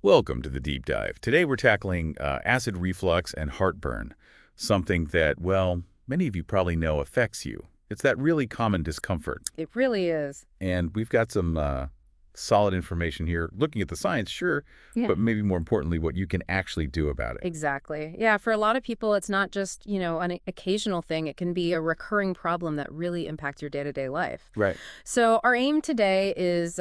Welcome to the deep dive. Today we're tackling acid reflux and heartburn, something that, well, many of you probably know affects you. It's that really common discomfort. It really is. And we've got some solid information here, looking at the science, sure, Yeah. but maybe more importantly, what you can actually do about it. Exactly. Yeah, for a lot of people, it's not just, an occasional thing. It can be a recurring problem that really impacts your day-to-day life. Right. So our aim today is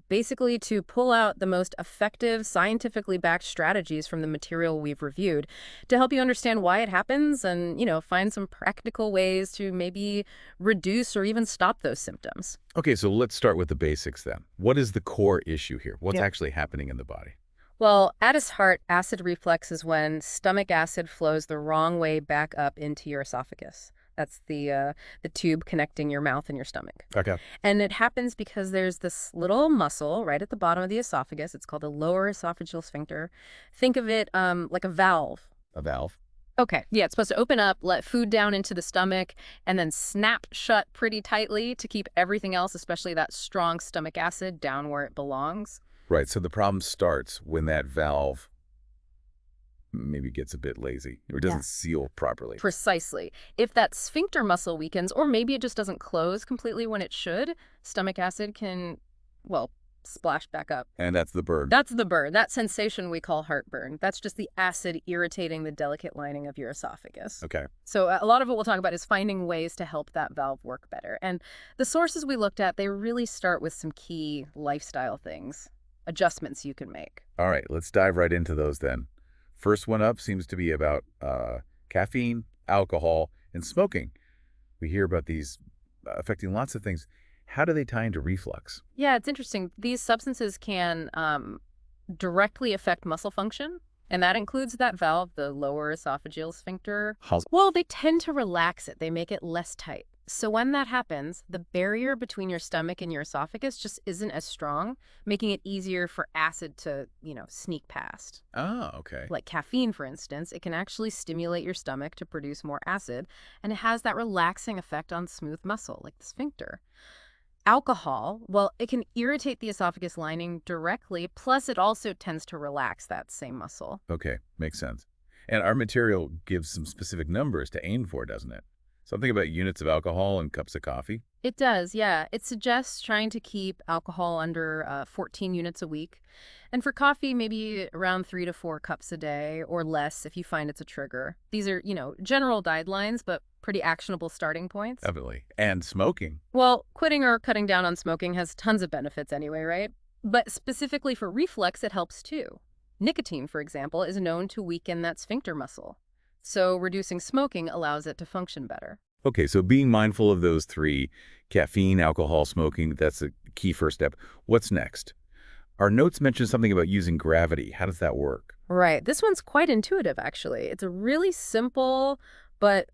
basically to pull out the most effective, scientifically backed strategies from the material we've reviewed to help you understand why it happens and, find some practical ways to maybe reduce or even stop those symptoms. Okay, so let's start with the basics then. What is the core issue here? What's Yep. actually happening in the body? Well, at its heart, acid reflux is when stomach acid flows the wrong way back up into your esophagus. That's the tube connecting your mouth and your stomach. Okay. And it happens because there's this little muscle right at the bottom of the esophagus. It's called the lower esophageal sphincter. Think of it like a valve. A valve? Okay, yeah, it's supposed to open up, let food down into the stomach, and then snap shut pretty tightly to keep everything else, especially that strong stomach acid, down where it belongs. Right, so the problem starts when that valve maybe gets a bit lazy or Yeah. doesn't seal properly. Precisely. If that sphincter muscle weakens, or maybe it just doesn't close completely when it should, stomach acid can, well, splash back up. And that's the burn. That's the burn, that sensation we call heartburn. That's just the acid irritating the delicate lining of your esophagus. Okay. So a lot of what we'll talk about is finding ways to help that valve work better. And the sources we looked at, they really start with some key lifestyle things, adjustments you can make. All right, let's dive right into those then. First one up seems to be about caffeine, alcohol, and smoking. We hear about these affecting lots of things. How do they tie into reflux? Yeah, it's interesting. These substances can directly affect muscle function, and that includes that valve, the lower esophageal sphincter. How's Well, they tend to relax it. They make it less tight. So when that happens, the barrier between your stomach and your esophagus just isn't as strong, making it easier for acid to, sneak past. Oh, okay. Like caffeine, for instance, it can actually stimulate your stomach to produce more acid, and it has that relaxing effect on smooth muscle, like the sphincter. Alcohol, well, it can irritate the esophagus lining directly, plus it also tends to relax that same muscle. Okay, makes sense. And our material gives some specific numbers to aim for, doesn't it? Something about units of alcohol and cups of coffee? It does, yeah. It suggests trying to keep alcohol under 14 units a week. And for coffee, maybe around 3 to 4 cups a day or less if you find it's a trigger. These are, general guidelines, but pretty actionable starting points. Definitely. And smoking. Well, quitting or cutting down on smoking has tons of benefits anyway, right? But specifically for reflux, it helps too. Nicotine, for example, is known to weaken that sphincter muscle. So reducing smoking allows it to function better. Okay, so being mindful of those three, caffeine, alcohol, smoking, that's a key first step. What's next? Our notes mention something about using gravity. How does that work? Right. This one's quite intuitive, actually. It's a really simple but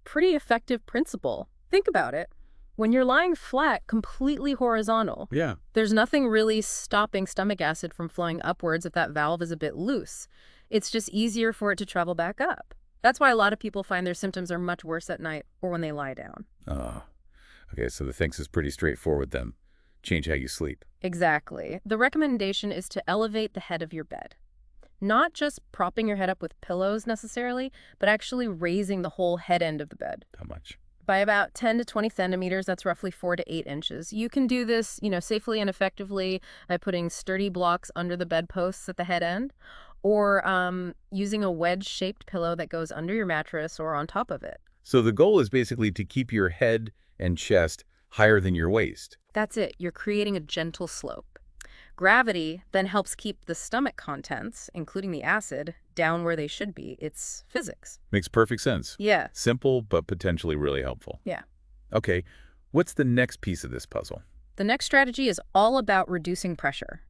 pretty effective principle. Think about it. When you're lying flat, completely horizontal, Yeah. there's nothing really stopping stomach acid from flowing upwards if that valve is a bit loose. It's just easier for it to travel back up. That's why a lot of people find their symptoms are much worse at night or when they lie down. Oh, okay, so the thanks is pretty straightforward then. Change how you sleep. Exactly. The recommendation is to elevate the head of your bed. Not just propping your head up with pillows necessarily, but actually raising the whole head end of the bed How much? by about 10 to 20 centimeters. That's roughly 4 to 8 inches. You can do this, safely and effectively by putting sturdy blocks under the bedposts at the head end, or using a wedge-shaped pillow that goes under your mattress or on top of it. So the goal is basically to keep your head and chest higher than your waist. That's it. You're creating a gentle slope. Gravity then helps keep the stomach contents, including the acid, down where they should be. It's physics. Makes perfect sense. Yeah. Simple, but potentially really helpful. Yeah. Okay, what's the next piece of this puzzle? The next strategy is all about reducing pressure,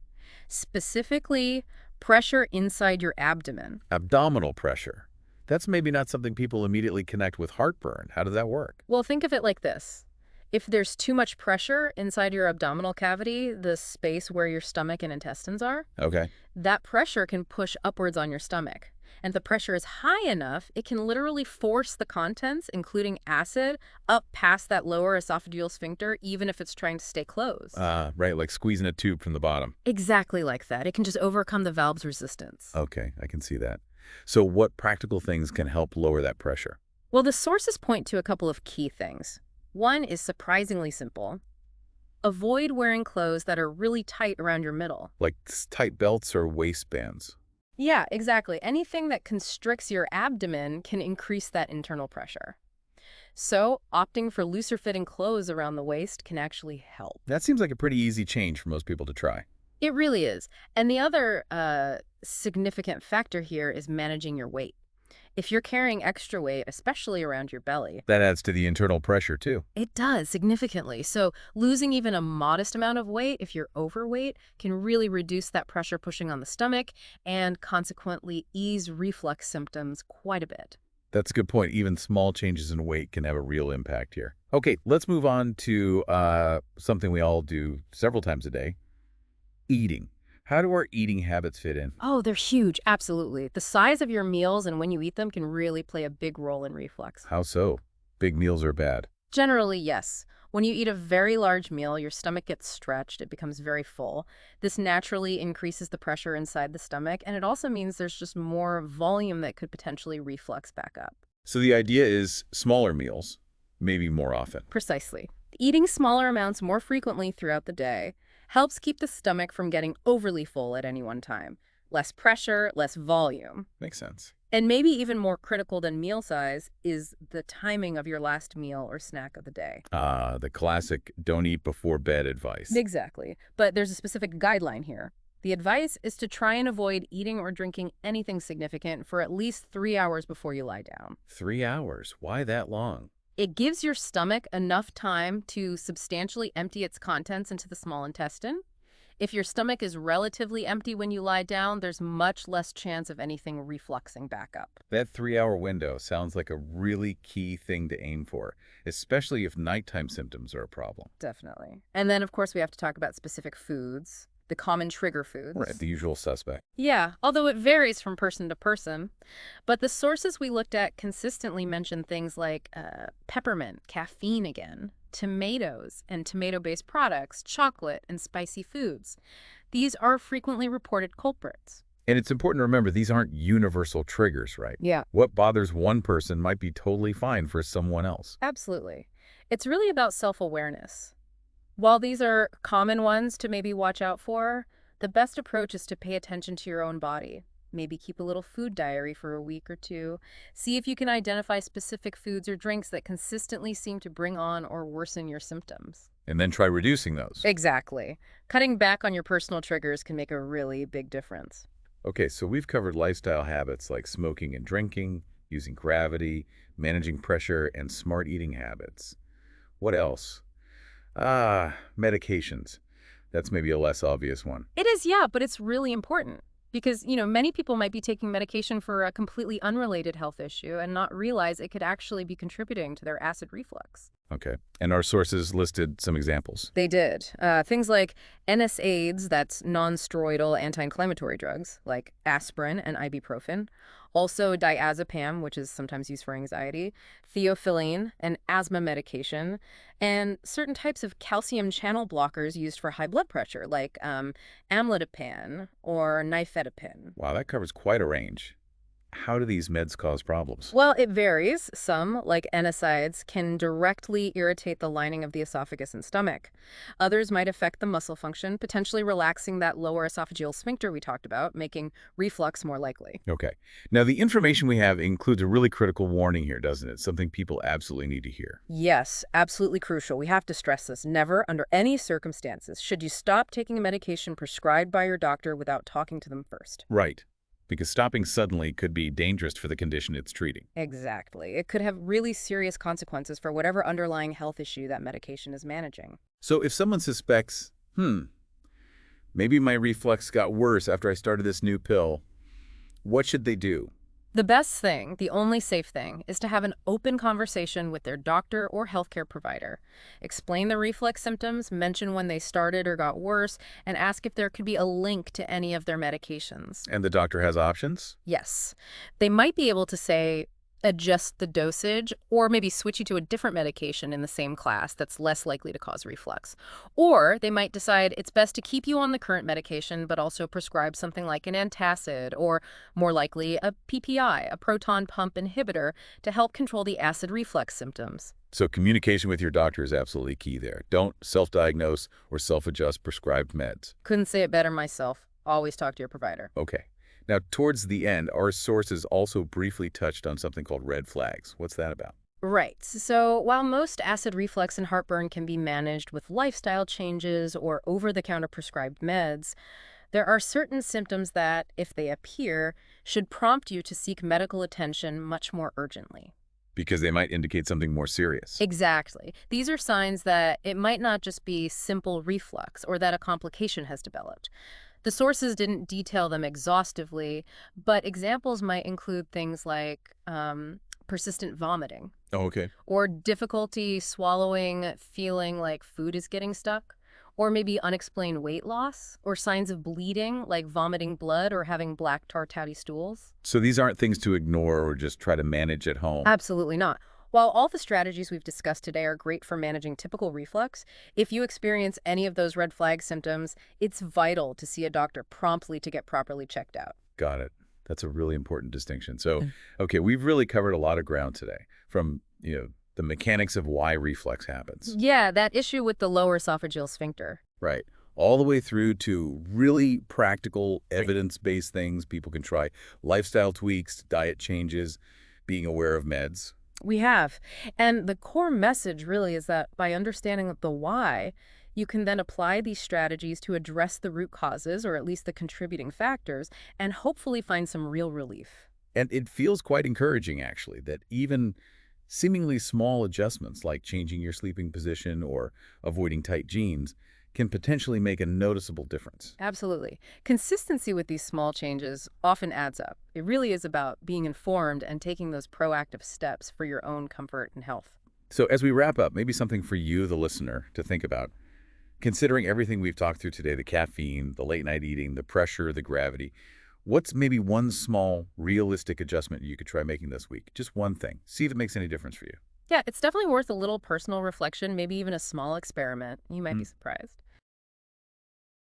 specifically pressure inside your abdomen. Abdominal pressure. That's maybe not something people immediately connect with heartburn. How does that work? Well, think of it like this. If there's too much pressure inside your abdominal cavity, the space where your stomach and intestines are, Okay. that pressure can push upwards on your stomach. And if the pressure is high enough, it can literally force the contents, including acid, up past that lower esophageal sphincter, even if it's trying to stay closed. Right, like squeezing a tube from the bottom. Exactly like that. It can just overcome the valve's resistance. Okay, I can see that. So what practical things can help lower that pressure? Well, the sources point to a couple of key things. One is surprisingly simple. Avoid wearing clothes that are really tight around your middle. Like tight belts or waistbands? Yeah, exactly. Anything that constricts your abdomen can increase that internal pressure. So, opting for looser fitting clothes around the waist can actually help. That seems like a pretty easy change for most people to try. It really is. And the other significant factor here is managing your weight. If you're carrying extra weight, especially around your belly, That adds to the internal pressure, too. it does significantly. So losing even a modest amount of weight, if you're overweight, can really reduce that pressure pushing on the stomach and consequently ease reflux symptoms quite a bit. That's a good point. Even small changes in weight can have a real impact here. Okay, let's move on to something we all do several times a day, eating. How do our eating habits fit in? Oh, they're huge. Absolutely. The size of your meals and when you eat them can really play a big role in reflux. How so? Big meals are bad. Generally, yes. When you eat a very large meal, your stomach gets stretched. It becomes very full. This naturally increases the pressure inside the stomach, and it also means there's just more volume that could potentially reflux back up. So the idea is smaller meals, maybe more often. Precisely. Eating smaller amounts more frequently throughout the day helps keep the stomach from getting overly full at any one time. Less pressure, less volume. Makes sense. And maybe even more critical than meal size is the timing of your last meal or snack of the day. The classic don't eat before bed advice. Exactly. But there's a specific guideline here. The advice is to try and avoid eating or drinking anything significant for at least 3 hours before you lie down. 3 hours. Why that long? It gives your stomach enough time to substantially empty its contents into the small intestine. If your stomach is relatively empty when you lie down, there's much less chance of anything refluxing back up. That 3-hour window sounds like a really key thing to aim for, especially if nighttime symptoms are a problem. Definitely. And then, of course, we have to talk about specific foods, the common trigger foods. Right, the usual suspect. Yeah, although it varies from person to person. But the sources we looked at consistently mention things like peppermint, caffeine again, tomatoes and tomato-based products, chocolate, and spicy foods. These are frequently reported culprits. And it's important to remember these aren't universal triggers, right? Yeah, What bothers one person might be totally fine for someone else. absolutely. It's really about self-awareness. While these are common ones to maybe watch out for, the best approach is to pay attention to your own body. Maybe keep a little food diary for a week or two. See if you can identify specific foods or drinks that consistently seem to bring on or worsen your symptoms. And then try reducing those. Exactly. Cutting back on your personal triggers can make a really big difference. Okay, so we've covered lifestyle habits like smoking and drinking, using gravity, managing pressure, and smart eating habits. What else? Medications. That's maybe a less obvious one. It is, yeah, but it's really important. Because, many people might be taking medication for a completely unrelated health issue and not realize it could actually be contributing to their acid reflux. Okay. And our sources listed some examples. They did. Things like NSAIDs, that's non-steroidal anti-inflammatory drugs, like aspirin and ibuprofen. Also diazepam, which is sometimes used for anxiety, theophylline, an asthma medication, and certain types of calcium channel blockers used for high blood pressure, like amlodipine or nifedipine. Wow, that covers quite a range. How do these meds cause problems? Well, it varies. Some, like NSAIDs, can directly irritate the lining of the esophagus and stomach. Others might affect the muscle function, potentially relaxing that lower esophageal sphincter we talked about, making reflux more likely. Okay. Now, the information we have includes a really critical warning here, doesn't it? Something people absolutely need to hear. Yes, absolutely crucial. We have to stress this. Never, under any circumstances, should you stop taking a medication prescribed by your doctor without talking to them first. Right. Because stopping suddenly could be dangerous for the condition it's treating. Exactly. It could have really serious consequences for whatever underlying health issue that medication is managing. So if someone suspects, maybe my reflux got worse after I started this new pill, what should they do? The best thing, the only safe thing, is to have an open conversation with their doctor or healthcare provider. Explain the reflex symptoms, mention when they started or got worse, and ask if there could be a link to any of their medications. And the doctor has options? Yes. They might be able to say, adjust the dosage, or maybe switch you to a different medication in the same class that's less likely to cause reflux. Or they might decide it's best to keep you on the current medication, but also prescribe something like an antacid, or more likely a PPI, a proton pump inhibitor, to help control the acid reflux symptoms. So communication with your doctor is absolutely key there. Don't self-diagnose or self-adjust prescribed meds. Couldn't say it better myself. Always talk to your provider. Okay. Now, towards the end, our sources also briefly touched on something called red flags. What's that about? Right. So while most acid reflux and heartburn can be managed with lifestyle changes or over-the-counter prescribed meds, there are certain symptoms that, if they appear, should prompt you to seek medical attention much more urgently. Because they might indicate something more serious. Exactly. These are signs that it might not just be simple reflux or that a complication has developed. The sources didn't detail them exhaustively, but examples might include things like persistent vomiting Oh, okay. or difficulty swallowing, feeling like food is getting stuck, or maybe unexplained weight loss or signs of bleeding like vomiting blood or having black tar-touty stools. So these aren't things to ignore or just try to manage at home. Absolutely not. While all the strategies we've discussed today are great for managing typical reflux, if you experience any of those red flag symptoms, it's vital to see a doctor promptly to get properly checked out. Got it. That's a really important distinction. So, okay, we've really covered a lot of ground today, from, the mechanics of why reflux happens. Yeah, that issue with the lower esophageal sphincter. Right. All the way through to really practical, evidence-based things people can try. Lifestyle tweaks, diet changes, being aware of meds. We have. And the core message really is that by understanding the why, you can then apply these strategies to address the root causes, or at least the contributing factors, and hopefully find some real relief. And it feels quite encouraging, actually, that even seemingly small adjustments like changing your sleeping position or avoiding tight jeans can potentially make a noticeable difference. Absolutely. Consistency with these small changes often adds up. It really is about being informed and taking those proactive steps for your own comfort and health. So as we wrap up, maybe something for you, the listener, to think about. Considering everything we've talked through today, the caffeine, the late night eating, the pressure, the gravity, what's maybe one small, realistic adjustment you could try making this week? Just one thing. See if it makes any difference for you. Yeah, it's definitely worth a little personal reflection, maybe even a small experiment. You might be surprised.